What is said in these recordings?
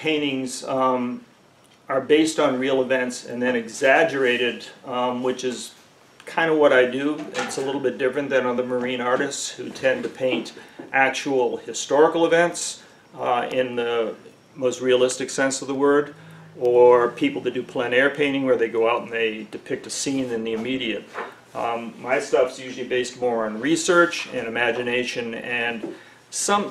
paintings are based on real events and then exaggerated, which is kind of what I do. It's a little bit different than other marine artists who tend to paint actual historical events in the most realistic sense of the word, or people that do plein air painting where they go out and they depict a scene in the immediate. My stuff's usually based more on research and imagination and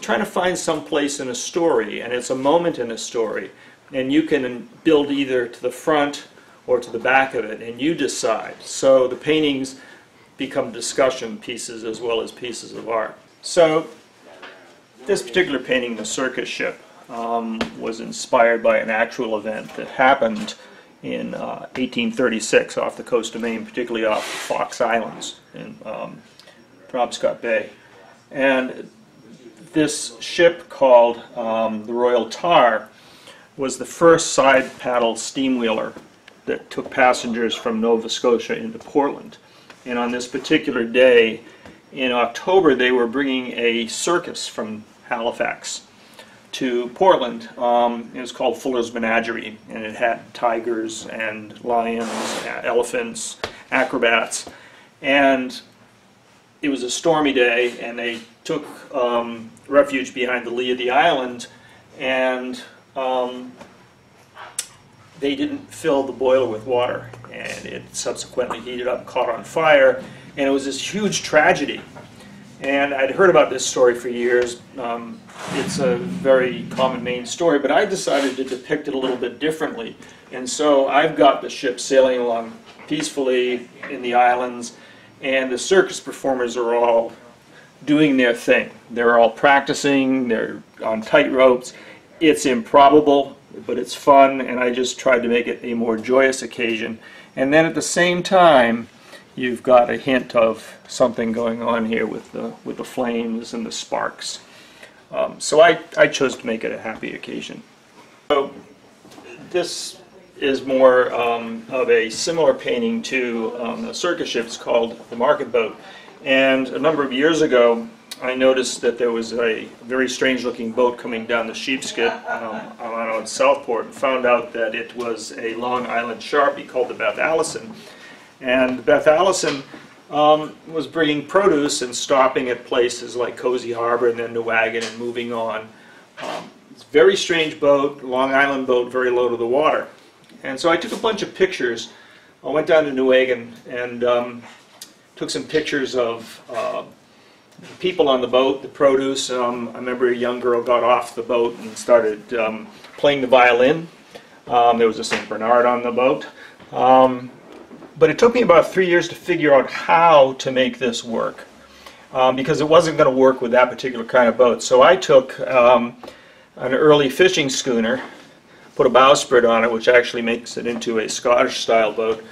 trying to find some place in a story, and it's a moment in a story, and you can build either to the front or to the back of it, and you decide. So the paintings become discussion pieces as well as pieces of art. So this particular painting, the circus ship, was inspired by an actual event that happened in 1836 off the coast of Maine, particularly off Fox Islands in Penobscot Bay. And this ship called the Royal Tar was the first side paddle steam wheeler that took passengers from Nova Scotia into Portland. And on this particular day in October, they were bringing a circus from Halifax to Portland. It was called Fuller's Menagerie, and it had tigers and lions, elephants, acrobats. And it was a stormy day, and they took refuge behind the lee of the island, and they didn't fill the boiler with water, and it subsequently heated up and caught on fire, and it was this huge tragedy. And I'd heard about this story for years. It's a very common Maine story, but I decided to depict it a little bit differently. And so I've got the ship sailing along peacefully in the islands, and the circus performers are all doing their thing. They're all practicing, they're on tight ropes. It's improbable, but it's fun, and I just tried to make it a more joyous occasion. And then at the same time, you've got a hint of something going on here with the flames and the sparks. So I chose to make it a happy occasion. So this is more of a similar painting to the circus ship. It's called the Market Boat. And a number of years ago, I noticed that there was a very strange-looking boat coming down the Sheepshead on Southport, and found out that it was a Long Island Sharpie called the Beth Allison. And Beth Allison was bringing produce and stopping at places like Cozy Harbor and then Newagon and moving on. It's a very strange boat, Long Island boat, very low to the water. And so I took a bunch of pictures. I went down to Newagon and took some pictures of people on the boat, the produce. I remember a young girl got off the boat and started playing the violin. There was a St. Bernard on the boat. But it took me about 3 years to figure out how to make this work, because it wasn't going to work with that particular kind of boat. So I took an early fishing schooner, put a bowsprit on it, which actually makes it into a Scottish-style boat,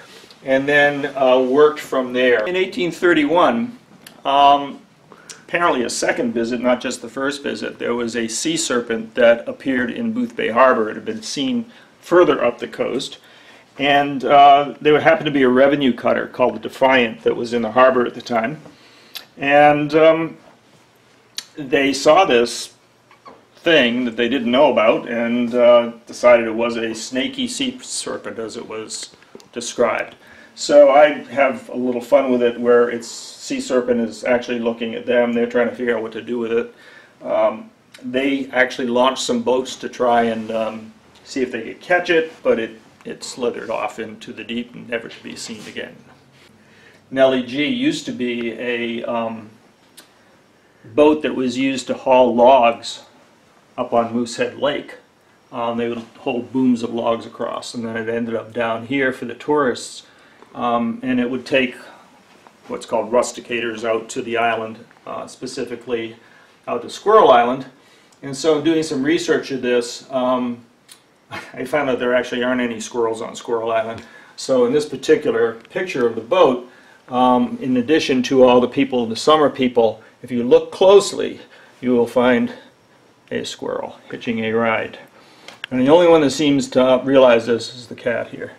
and then worked from there. In 1831, apparently a second visit, not just the first visit, there was a sea serpent that appeared in Boothbay Harbor. It had been seen further up the coast. And there happened to be a revenue cutter called the Defiant that was in the harbor at the time. And they saw this thing that they didn't know about and decided it was a snaky sea serpent as it was described. So I have a little fun with it where its sea serpent is actually looking at them. They're trying to figure out what to do with it. They actually launched some boats to try and see if they could catch it, but it slithered off into the deep and never to be seen again. Nellie G used to be a boat that was used to haul logs up on Moosehead Lake. They would hold booms of logs across, and then it ended up down here for the tourists. And it would take what's called rusticators out to the island, specifically out to Squirrel Island. And so doing some research of this, I found out there actually aren't any squirrels on Squirrel Island. So in this particular picture of the boat, in addition to all the people, the summer people, if you look closely, you will find a squirrel hitching a ride. And the only one that seems to realize this is the cat here.